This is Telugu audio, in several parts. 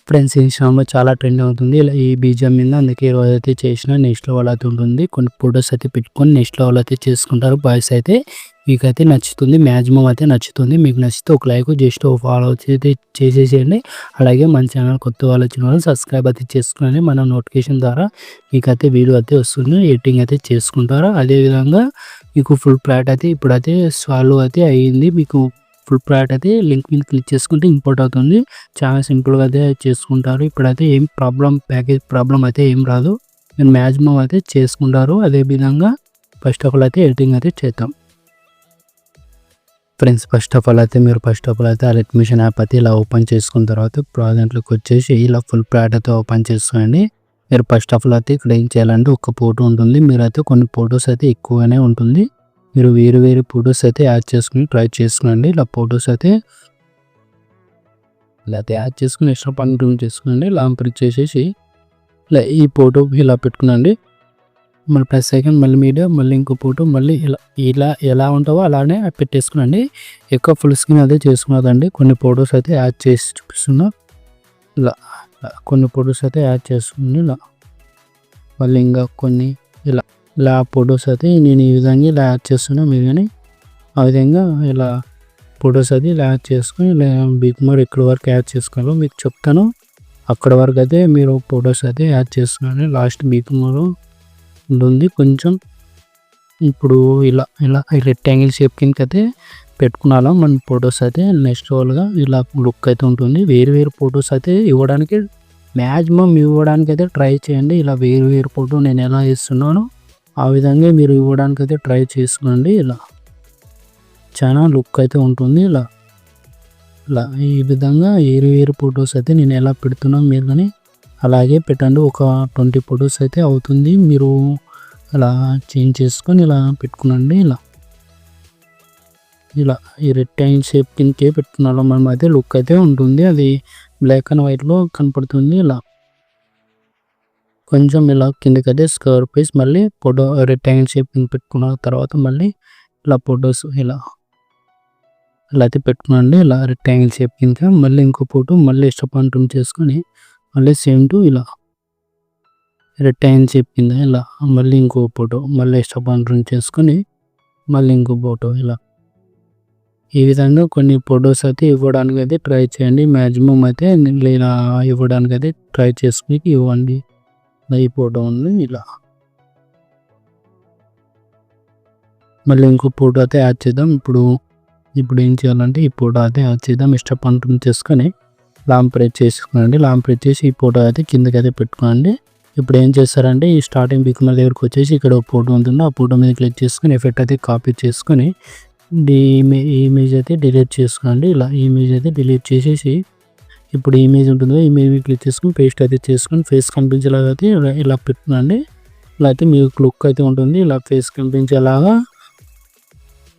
ఫ్రెండ్స్ ఇన్‌స్టాగ్రామ్‌లో చాలా ట్రెండ్ అవుతుంది. ఇలా ఈ బీజం మీద అందుకే రోజైతే చేసినా నెక్స్ట్ లెవెల్ అయితే ఉంటుంది. కొన్ని ఫోటోస్ అయితే పెట్టుకొని నెక్స్ట్ లెవెల్ అయితే చేసుకుంటారు బాయ్స్ అయితే. మీకైతే నచ్చుతుంది. మాక్సిమం అయితే నచ్చుతుంది. మీకు నచ్చితే ఒక లైక్ జస్ట్ ఒక ఫాలో అయితే చేసేసేయండి. అలాగే మన ఛానల్ కొత్త వాళ్ళు వచ్చిన వాళ్ళు సబ్స్క్రైబ్ అయితే చేసుకోండి. మన నోటిఫికేషన్ ద్వారా మీకైతే వీడియో అయితే వస్తుంది. ఎడిటింగ్ అయితే చేసుకుంటారు. అదేవిధంగా మీకు ఫుల్ ఫ్లాట్ అయితే ఇప్పుడైతే సాల్వ్ అయితే అయ్యింది. మీకు ఫుల్ ప్రోడక్ట్ అయితే లింక్ మీద క్లిక్ చేసుకుంటే ఇంపోర్ట్ అవుతుంది. చాలా సింపుల్‌గా అయితే చేసుకుంటారు. ఇప్పుడైతే ఏం ప్యాకేజ్ ప్రాబ్లమ్ అయితే ఏం రాదు. మీరు మాక్సిమం అయితే చేసుకుంటారు. అదే విధంగా ఫస్ట్ ఆఫ్ ఆల్ అయితే ఎడిటింగ్ అయితే చేద్దాం. ఫ్రెండ్స్ ఫస్ట్ ఆఫ్ ఆల్ అయితే అడ్మిషన్ యాప్ అయితే ఇలా ఓపెన్ చేసుకున్న తర్వాత ప్రాజెక్ట్‌లోకి వచ్చేసి ఇలా ఫుల్ ప్రోడక్ట్ అయితే ఓపెన్ చేసుకోండి. మీరు ఫస్ట్ ఆఫ్ ఆల్ అయితే ఇక్కడ ఏం చేయాలంటే ఒక ఫోటో ఉంటుంది. మీరైతే కొన్ని ఫోటోస్ అయితే ఎక్కువగానే ఉంటుంది. మీరు వేరు ఫోటోస్ అయితే యాడ్ చేసుకుని ట్రై చేసుకోండి. ఇలా ఫోటోస్ అయితే ఇలా యాడ్ చేసుకుని ఎక్స్ట్రా పని చేసుకోండి. లాంగ్ ప్రెస్ చేసేసి ఇలా ఈ ఫోటో ఇలా పెట్టుకునండి. మళ్ళీ ప్లస్ సెకండ్ మళ్ళీ మీడియా మళ్ళీ ఇంకో ఫోటో మళ్ళీ ఇలా ఎలా ఉంటావో అలానే పెట్టేసుకునండి. ఎక్కువ ఫుల్ స్క్రీన్ అదే చేసుకున్నదండి. కొన్ని ఫోటోస్ అయితే యాడ్ చేసి చూపిస్తున్నా. ఇలా కొన్ని ఫోటోస్ అయితే యాడ్ చేసుకుని ఇలా మళ్ళీ ఇంకా కొన్ని ఇలా ఫోటోస్ అయితే నేను ఈ విధంగా ఇలా యాడ్ చేస్తున్నా. మీరు కానీ ఆ విధంగా ఇలా ఫోటోస్ అది ఇలా యాడ్ చేసుకొని ఇలా బిగ్మర్ ఎక్కడి వరకు యాడ్ చేసుకోవాలో మీకు చెప్తాను. అక్కడ వరకు అయితే మీరు ఫోటోస్ అయితే యాడ్ చేసుకోండి. లాస్ట్ బిగ్మర్ ఉంటుంది కొంచెం. ఇప్పుడు ఇలా రెక్టాంగిల్ షేప్ కింద అయితే పెట్టుకున్నాలో మన ఫొటోస్ అయితే నెక్స్ట్ లెవెల్గా ఇలా లుక్ అయితే ఉంటుంది. వేరు ఫొటోస్ అయితే ఇవ్వడానికి మ్యాక్సిమం అయితే ట్రై చేయండి. ఇలా వేరు ఫోటో నేను ఎలా ఇస్తున్నానో ఆ విధంగా మీరు ఇవ్వడానికి అయితే ట్రై చేసుకోండి. ఇలా చాలా లుక్ అయితే ఉంటుంది. ఇలా ఈ విధంగా వేరు ఫొటోస్ అయితే నేను ఎలా పెడుతున్నాను మీరు కానీ అలాగే పెట్టండి. ఒక 20 ఫొటోస్ అయితే అవుతుంది. మీరు అలా చేంజ్ చేసుకొని ఇలా పెట్టుకునండి. ఇలా ఈ రెక్టాంగిల్ షేప్ కిందకే పెట్టుకున్నాలో మనం అయితే లుక్ అయితే ఉంటుంది. అది బ్లాక్ అండ్ వైట్లో కనపడుతుంది. ఇలా కొంచెం ఇలా కిందకైతే స్క్వేర్ పీస్ మళ్ళీ ఫోటో రెక్టాంగిల్ షేప్ కింద పెట్టుకున్న తర్వాత మళ్ళీ ఇలా ఫొటోస్ ఇలా అయితే పెట్టుకునండి. ఇలా రెక్టాంగిల్ షేప్ కింద మళ్ళీ ఇంకో ఫోటో మళ్ళీ ఎక్స్ట్రా ట్రిమ్ చేసుకొని మళ్ళీ సేమ్ టు ఇలా రెక్టాంగిల్ షేప్ కింద ఇలా మళ్ళీ ఇంకో ఫోటో మళ్ళీ ఎక్స్ట్రా ట్రిమ్ చేసుకొని మళ్ళీ ఇంకో ఫోటో ఇలా ఈ విధంగా కొన్ని ఫొటోస్ అయితే ఇవ్వడానికి అయితే ట్రై చేయండి. మ్యాక్సిమం అయితే ఇలా ఇవ్వడానికి అయితే ట్రై చేసుకుని ఇవ్వండి. ఈ ఫోటో ఉంది ఇలా మళ్ళీ ఇంకో ఫోటో అయితే యాడ్ చేద్దాం. ఇప్పుడు ఏం చేయాలంటే ఈ ఫోటో అయితే యాడ్ చేద్దాం. ఇష్టం పంట చేసుకొని లాంగ్ ప్రెస్ చేసుకోండి. లాంగ్ ప్రెస్ చేసి ఈ ఫోటో అయితే కిందకి అయితే పెట్టుకోండి. ఇప్పుడు ఏం చేస్తారంటే ఈ స్టార్టింగ్ బిగ్మర్ దగ్గరకు వచ్చేసి ఇక్కడ ఒక ఫోటో ఉంటుందో ఆ ఫోటో మీద క్లిక్ చేసుకుని ఎఫెక్ట్ అయితే కాపీ చేసుకొని ఇమేజ్ అయితే డిలీట్ చేసుకోండి. ఇలా ఇమేజ్ అయితే డిలీట్ చేసేసి ఇప్పుడు ఇమేజ్ ఉంటుందో ఇమేజ్ క్లిక్ చేసుకుని పేస్ట్ అయితే చేసుకొని ఫేస్ కనిపించేలాగా అయితే ఇలా పెట్టుకోండి. ఇలా అయితే మీకు లుక్ అయితే ఉంటుంది. ఇలా ఫేస్ కనిపించేలాగా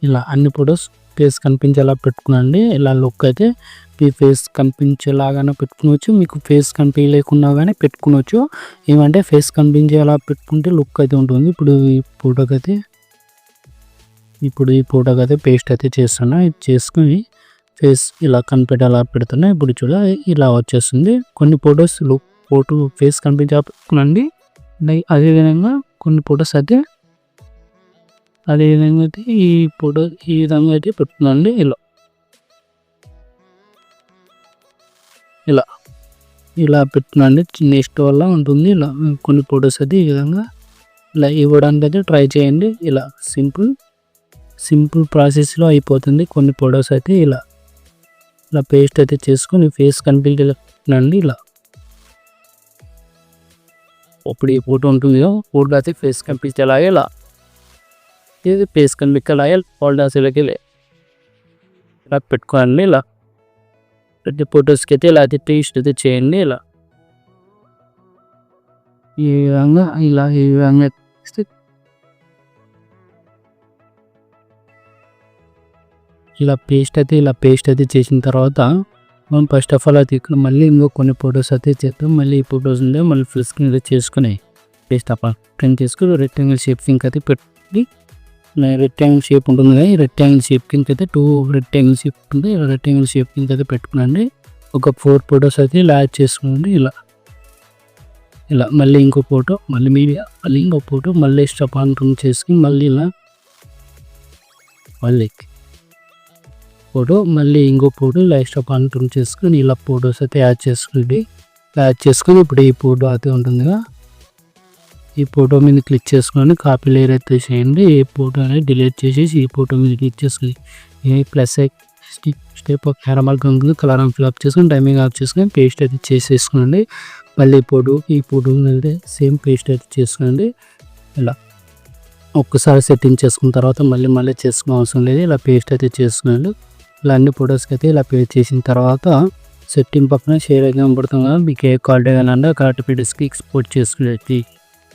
ఇలా అన్ని ఫొటోస్ ఫేస్ కనిపించేలా పెట్టుకునండి. ఇలా లుక్ అయితే మీ ఫేస్ కనిపించేలాగానే పెట్టుకోవచ్చు. మీకు ఫేస్ కనిపించలేకున్నా కానీ పెట్టుకోవచ్చు. ఏమంటే ఫేస్ కనిపించేలా పెట్టుకుంటే లుక్ అయితే ఉంటుంది. ఇప్పుడు ఈ ఫోటోకి అయితే పేస్ట్ అయితే చేస్తున్నా. ఇది చేసుకుని ఫేస్ ఇలా కనిపెట్టేలా పెడుతున్నా. ఇప్పుడు ఇలా వచ్చేస్తుంది. కొన్ని ఫొటోస్ ఫేస్ కనిపించేలా పెట్టుకునండి. అదేవిధంగా కొన్ని ఫొటోస్ అయితే ఈ ఫోటో ఈ విధంగా అయితే పెట్టుకునండి. ఇలా పెట్టుకునండి. నెక్స్ట్ వల్ల ఉంటుంది. ఇలా కొన్ని ఫొటోస్ అయితే ఈ విధంగా ఇలా ఇవ్వడానికి అయితే ట్రై చేయండి. ఇలా సింపుల్ ప్రాసెస్లో అయిపోతుంది. కొన్ని ఫొటోస్ అయితే ఇలా పేస్ట్ అయితే చేసుకొని ఫేస్ కనిపించండి. ఇప్పుడు ఈ ఫోటో ఉంటుంది కదా ఫోటో అయితే ఫేస్ కనిపించేలాగా ఇలా ఇది ఫేస్ కనిపించేలాగా ఫోల్డర్స్లోకి ఇలా పెట్టుకోండి. ఇలా ప్రతి ఫొటోస్కి అయితే ఇలా అయితే టేస్ట్ అయితే చేయండి. ఈ విధంగా ఇలా పేస్ట్ అయితే చేసిన తర్వాత మనం ఫస్ట్ ఆఫ్ ఆల్ అయితే ఇక్కడ మళ్ళీ ఇంకో కొన్ని ఫొటోస్ అయితే చేద్దాం. మళ్ళీ ఈ ఫొటోస్ ఉండే మళ్ళీ ఫుల్ స్క్రీన్ అయితే చేసుకుని పేస్ట్ ప్రింట్ చేసుకుని రెక్టాంగిల్ షేప్ కింద అయితే పెట్టి రెక్టాంగిల్ షేప్ ఉంటుంది కదా ఈ రెక్టాంగిల్ షేప్ కింద అయితే 2 రెక్టాంగిల్ షేప్ ఉంటుంది. రెక్టాంగిల్ షేప్ కింద అయితే పెట్టుకునండి. ఒక 4 ఫొటోస్ అయితే ఇలా యాడ్ చేసుకోండి. ఇలా మళ్ళీ ఇంకో ఫోటో, మళ్ళీ మీడియా, మళ్ళీ ఇంకో ఫోటో, మళ్ళీ ఎక్స్ట్రా పాయింట్ చేసుకుని మళ్ళీ ఇలా మళ్ళీ ఫోటో, మళ్ళీ ఇంకో ఫోటో ఇలా ఎక్స్ట్రా పాయింట్ చేసుకుని ఇలా ఫొటోస్ అయితే యాడ్ చేసుకోండి. యాడ్ చేసుకొని ఇప్పుడు ఈ ఫోటో అయితే ఉంటుందిగా, ఈ ఫోటో మీద క్లిక్ చేసుకొని కాపీ లేయర్ అయితే చేయండి. ఈ ఫోటో అనేది డిలీట్ చేసేసి ఈ ఫోటో మీద క్లిక్ చేసుకుని ఏ ప్లస్ స్టెప్ క్యారమాల్ ఉంటుంది, కలర్ అండ్ ఫిల్ అప్ చేసుకుని టైమింగ్ ఆఫ్ చేసుకొని పేస్ట్ అయితే చేసేసుకోండి. మళ్ళీ ఈ ఫోటో అయితే సేమ్ పేస్ట్ అయితే చేసుకోండి. ఇలా ఒక్కసారి సెట్టింగ్ చేసుకున్న తర్వాత మళ్ళీ చేసుకునే అవసరం లేదు. ఇలా పేస్ట్ అయితే చేసుకోండి. ఇలా అన్ని ఫొటోస్కి అయితే ఇలా పేస్ట్ చేసిన తర్వాత సెట్టింగ్ పక్కన షేర్ అయితే కనబడుతుంది కదా, మీకు ఏ క్వాలిటీ కానీ కాబట్టి PDFకి ఎక్స్పోర్ట్ చేసుకునేది.